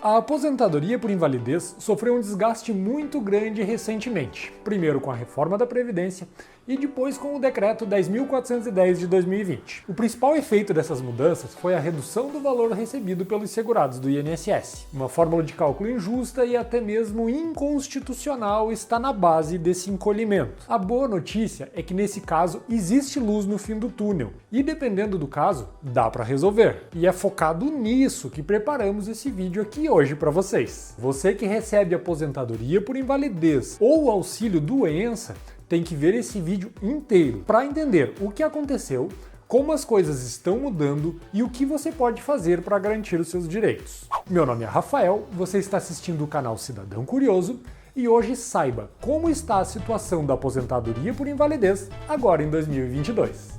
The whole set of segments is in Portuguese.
A aposentadoria por invalidez sofreu um desgaste muito grande recentemente, primeiro com a reforma da Previdência e depois com o Decreto 10.410 de 2020. O principal efeito dessas mudanças foi a redução do valor recebido pelos segurados do INSS. Uma fórmula de cálculo injusta e até mesmo inconstitucional está na base desse encolhimento. A boa notícia é que nesse caso existe luz no fim do túnel e, dependendo do caso, dá para resolver. E é focado nisso que preparamos esse vídeo aqui hoje para vocês. Você que recebe aposentadoria por invalidez ou auxílio doença tem que ver esse vídeo inteiro para entender o que aconteceu, como as coisas estão mudando e o que você pode fazer para garantir os seus direitos. Meu nome é Rafael, você está assistindo o canal Cidadão Curioso e hoje saiba como está a situação da aposentadoria por invalidez agora em 2022.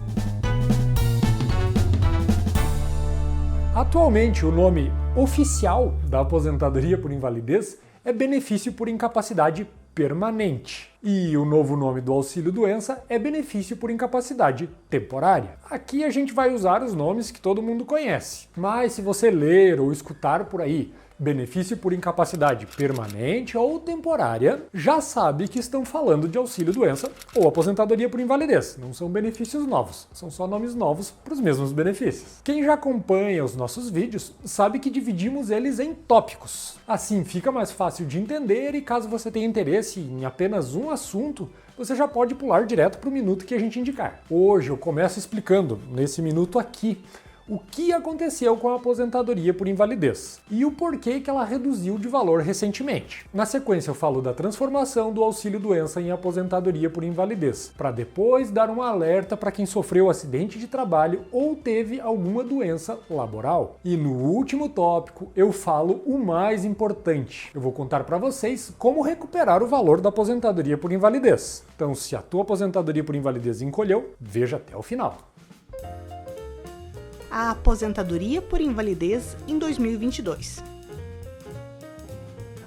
Atualmente, o nome oficial da aposentadoria por invalidez é benefício por incapacidade permanente. E o novo nome do auxílio-doença é benefício por incapacidade temporária. Aqui a gente vai usar os nomes que todo mundo conhece. Mas se você ler ou escutar por aí benefício por incapacidade permanente ou temporária, já sabe que estão falando de auxílio-doença ou aposentadoria por invalidez. Não são benefícios novos, são só nomes novos para os mesmos benefícios. Quem já acompanha os nossos vídeos sabe que dividimos eles em tópicos. Assim fica mais fácil de entender e caso você tenha interesse em apenas um assunto, você já pode pular direto para o minuto que a gente indicar. Hoje eu começo explicando, nesse minuto aqui, o que aconteceu com a aposentadoria por invalidez e o porquê que ela reduziu de valor recentemente. Na sequência eu falo da transformação do auxílio-doença em aposentadoria por invalidez, para depois dar um alerta para quem sofreu acidente de trabalho ou teve alguma doença laboral. E no último tópico eu falo o mais importante. Eu vou contar para vocês como recuperar o valor da aposentadoria por invalidez. Então, se a tua aposentadoria por invalidez encolheu, veja até o final. A aposentadoria por invalidez em 2022.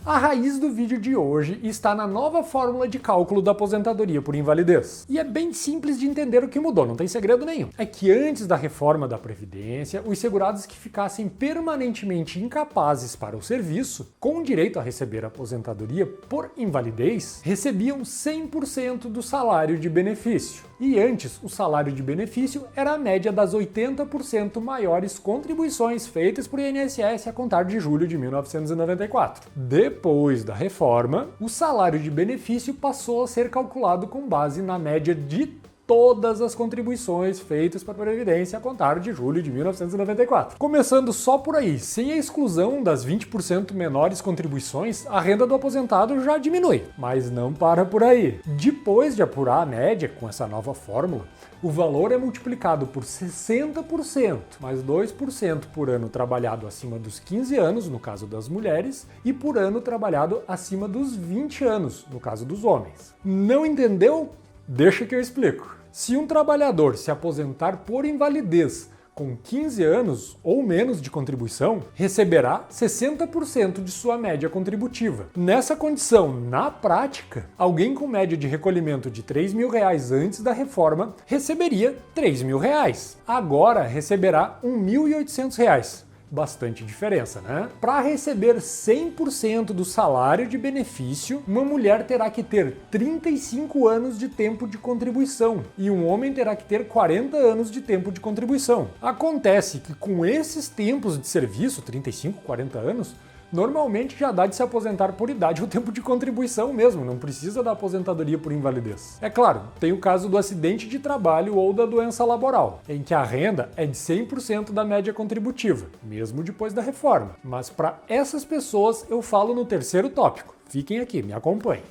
A raiz do vídeo de hoje está na nova fórmula de cálculo da aposentadoria por invalidez. E é bem simples de entender o que mudou, não tem segredo nenhum. É que antes da reforma da Previdência, os segurados que ficassem permanentemente incapazes para o serviço, com direito a receber aposentadoria por invalidez, recebiam 100% do salário de benefício. E antes, o salário de benefício era a média das 80% maiores contribuições feitas por INSS a contar de julho de 1994. Depois da reforma, o salário de benefício passou a ser calculado com base na média de todas as contribuições feitas para a Previdência a contar de julho de 1994. Começando só por aí, sem a exclusão das 20% menores contribuições, a renda do aposentado já diminui, mas não para por aí. Depois de apurar a média com essa nova fórmula, o valor é multiplicado por 60%, mais 2% por ano trabalhado acima dos 15 anos, no caso das mulheres, e por ano trabalhado acima dos 20 anos, no caso dos homens. Não entendeu? Deixa que eu explico. Se um trabalhador se aposentar por invalidez com 15 anos ou menos de contribuição, receberá 60% de sua média contributiva. Nessa condição, na prática, alguém com média de recolhimento de R$ 3.000 antes da reforma receberia R$ 3.000. Agora receberá R$ 1.800. Bastante diferença, né? Para receber 100% do salário de benefício, uma mulher terá que ter 35 anos de tempo de contribuição e um homem terá que ter 40 anos de tempo de contribuição. Acontece que com esses tempos de serviço, 35, 40 anos, normalmente já dá de se aposentar por idade o tempo de contribuição mesmo, não precisa da aposentadoria por invalidez. É claro, tem o caso do acidente de trabalho ou da doença laboral, em que a renda é de 100% da média contributiva, mesmo depois da reforma. Mas para essas pessoas eu falo no terceiro tópico. Fiquem aqui, me acompanhem.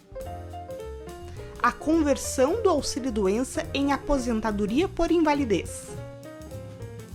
A conversão do auxílio-doença em aposentadoria por invalidez.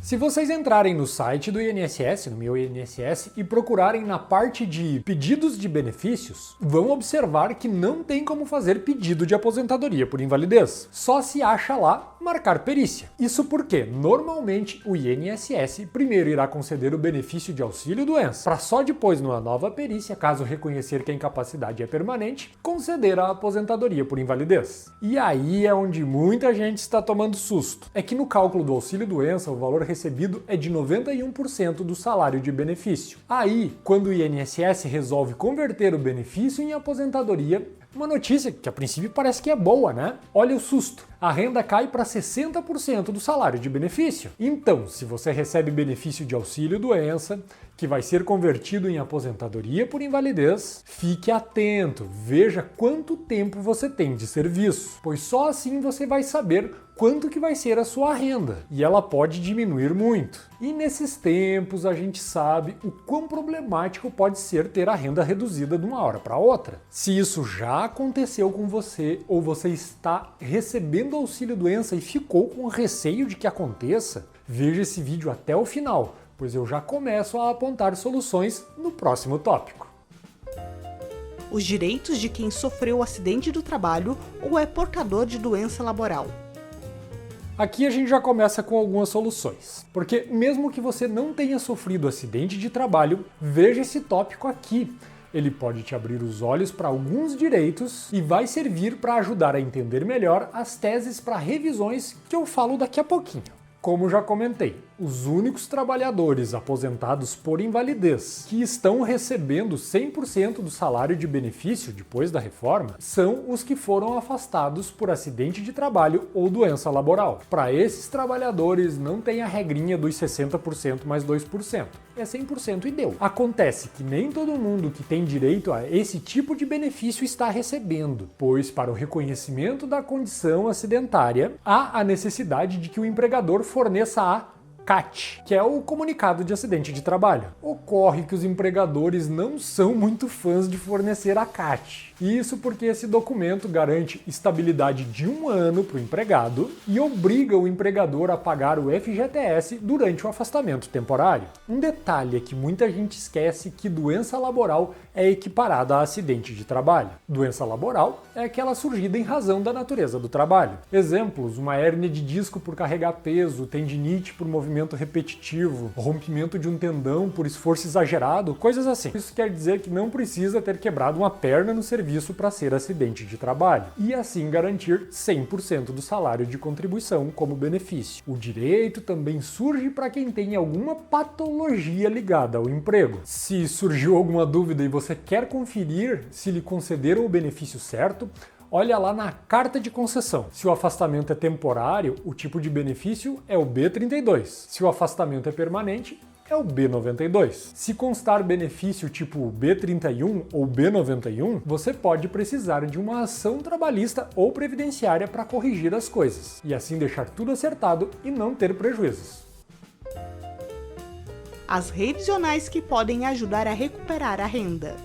Se vocês entrarem no site do INSS, no meu INSS, e procurarem na parte de pedidos de benefícios, vão observar que não tem como fazer pedido de aposentadoria por invalidez. Só se acha lá marcar perícia. Isso porque, normalmente, o INSS primeiro irá conceder o benefício de auxílio-doença, para só depois, numa nova perícia, caso reconhecer que a incapacidade é permanente, conceder a aposentadoria por invalidez. E aí é onde muita gente está tomando susto. É que no cálculo do auxílio-doença, o valor recebido é de 91% do salário de benefício. Aí, quando o INSS resolve converter o benefício em aposentadoria, uma notícia que a princípio parece que é boa, né? Olha o susto. A renda cai para 60% do salário de benefício. Então, se você recebe benefício de auxílio-doença, que vai ser convertido em aposentadoria por invalidez, fique atento, veja quanto tempo você tem de serviço, pois só assim você vai saber quanto que vai ser a sua renda, e ela pode diminuir muito. E nesses tempos a gente sabe o quão problemático pode ser ter a renda reduzida de uma hora para outra. Se isso já aconteceu com você ou você está recebendo auxílio-doença e ficou com receio de que aconteça, veja esse vídeo até o final, pois eu já começo a apontar soluções no próximo tópico. Os direitos de quem sofreu acidente do trabalho ou é portador de doença laboral. Aqui a gente já começa com algumas soluções, porque mesmo que você não tenha sofrido acidente de trabalho, veja esse tópico aqui. Ele pode te abrir os olhos para alguns direitos e vai servir para ajudar a entender melhor as teses para revisões que eu falo daqui a pouquinho. Como já comentei, os únicos trabalhadores aposentados por invalidez que estão recebendo 100% do salário de benefício depois da reforma são os que foram afastados por acidente de trabalho ou doença laboral. Para esses trabalhadores não tem a regrinha dos 60% mais 2%. É 100% e deu. Acontece que nem todo mundo que tem direito a esse tipo de benefício está recebendo, pois para o reconhecimento da condição acidentária, há a necessidade de que o empregador forneça a CAT, que é o Comunicado de Acidente de Trabalho. Ocorre que os empregadores não são muito fãs de fornecer a CAT. Isso porque esse documento garante estabilidade de 1 ano para o empregado e obriga o empregador a pagar o FGTS durante o afastamento temporário. Um detalhe é que muita gente esquece que doença laboral é equiparada a acidente de trabalho. Doença laboral é aquela surgida em razão da natureza do trabalho. Exemplos: uma hérnia de disco por carregar peso, tendinite por movimento repetitivo, rompimento de um tendão por esforço exagerado, coisas assim. Isso quer dizer que não precisa ter quebrado uma perna no serviço para ser acidente de trabalho, e assim garantir 100% do salário de contribuição como benefício. O direito também surge para quem tem alguma patologia ligada ao emprego. Se surgiu alguma dúvida e você quer conferir se lhe concederam o benefício certo, olha lá na carta de concessão. Se o afastamento é temporário, o tipo de benefício é o B32. Se o afastamento é permanente, é o B92. Se constar benefício tipo B31 ou B91, você pode precisar de uma ação trabalhista ou previdenciária para corrigir as coisas, e assim deixar tudo acertado e não ter prejuízos. As revisionais que podem ajudar a recuperar a renda.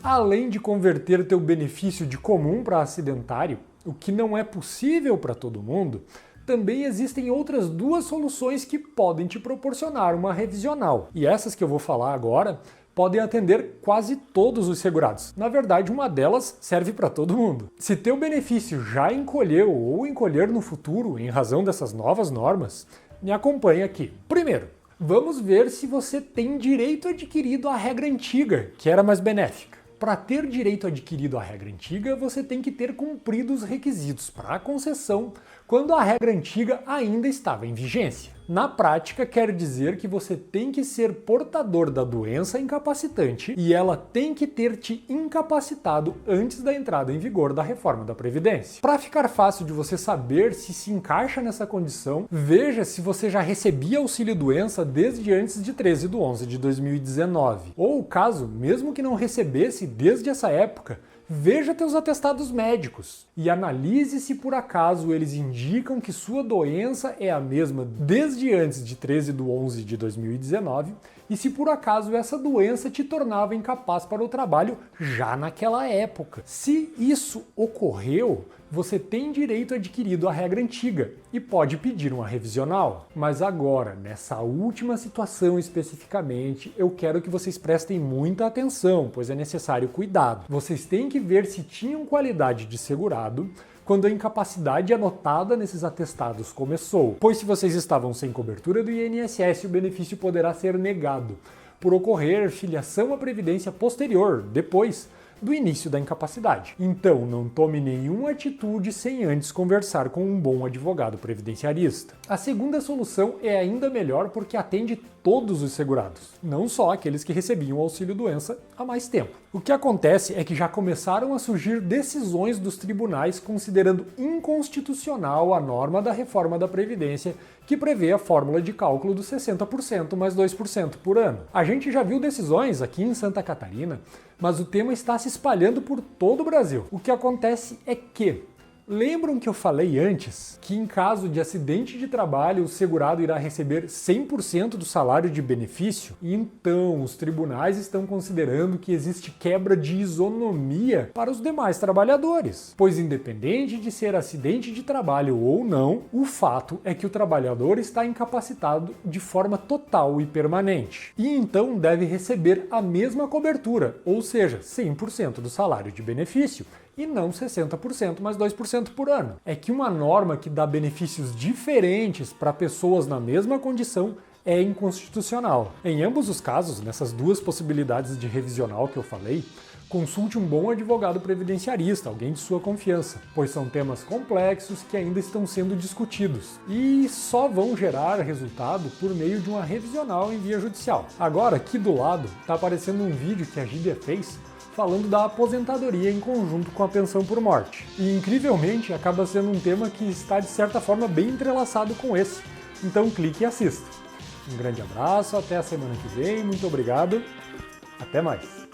Além de converter teu benefício de comum para acidentário, o que não é possível para todo mundo, também existem outras 2 soluções que podem te proporcionar uma revisional. E essas que eu vou falar agora podem atender quase todos os segurados. Na verdade, uma delas serve para todo mundo. Se teu benefício já encolheu ou encolher no futuro em razão dessas novas normas, me acompanhe aqui. Primeiro, vamos ver se você tem direito adquirido à regra antiga, que era mais benéfica. Para ter direito adquirido à regra antiga, você tem que ter cumprido os requisitos para a concessão quando a regra antiga ainda estava em vigência. Na prática, quer dizer que você tem que ser portador da doença incapacitante e ela tem que ter te incapacitado antes da entrada em vigor da reforma da Previdência. Para ficar fácil de você saber se encaixa nessa condição, veja se você já recebia auxílio-doença desde antes de 13/11/2019. Ou, caso, mesmo que não recebesse desde essa época, veja teus atestados médicos e analise se por acaso eles indicam que sua doença é a mesma desde antes de 13/11/2019 e se por acaso essa doença te tornava incapaz para o trabalho já naquela época. Se isso ocorreu, você tem direito adquirido à regra antiga e pode pedir uma revisional. Mas agora, nessa última situação especificamente, eu quero que vocês prestem muita atenção, pois é necessário cuidado. Vocês têm que ver se tinham qualidade de segurado quando a incapacidade anotada nesses atestados começou, pois se vocês estavam sem cobertura do INSS, o benefício poderá ser negado por ocorrer filiação à Previdência posterior, depois do início da incapacidade. Então, não tome nenhuma atitude sem antes conversar com um bom advogado previdenciarista. A segunda solução é ainda melhor porque atende todos os segurados, não só aqueles que recebiam o auxílio-doença há mais tempo. O que acontece é que já começaram a surgir decisões dos tribunais considerando inconstitucional a norma da reforma da Previdência que prevê a fórmula de cálculo dos 60% mais 2% por ano. A gente já viu decisões aqui em Santa Catarina, mas o tema está se espalhando por todo o Brasil. O que acontece é que lembram que eu falei antes que em caso de acidente de trabalho o segurado irá receber 100% do salário de benefício? Então, os tribunais estão considerando que existe quebra de isonomia para os demais trabalhadores, pois independente de ser acidente de trabalho ou não, o fato é que o trabalhador está incapacitado de forma total e permanente, e então deve receber a mesma cobertura, ou seja, 100% do salário de benefício, e não 60% mais 2% por ano. É que uma norma que dá benefícios diferentes para pessoas na mesma condição é inconstitucional. Em ambos os casos, nessas duas possibilidades de revisional que eu falei, consulte um bom advogado previdenciarista, alguém de sua confiança, pois são temas complexos que ainda estão sendo discutidos e só vão gerar resultado por meio de uma revisional em via judicial. Agora, aqui do lado, está aparecendo um vídeo que a Gíbia fez falando da aposentadoria em conjunto com a pensão por morte. E, incrivelmente, acaba sendo um tema que está, de certa forma, bem entrelaçado com esse. Então clique e assista. Um grande abraço, até a semana que vem, muito obrigado, até mais!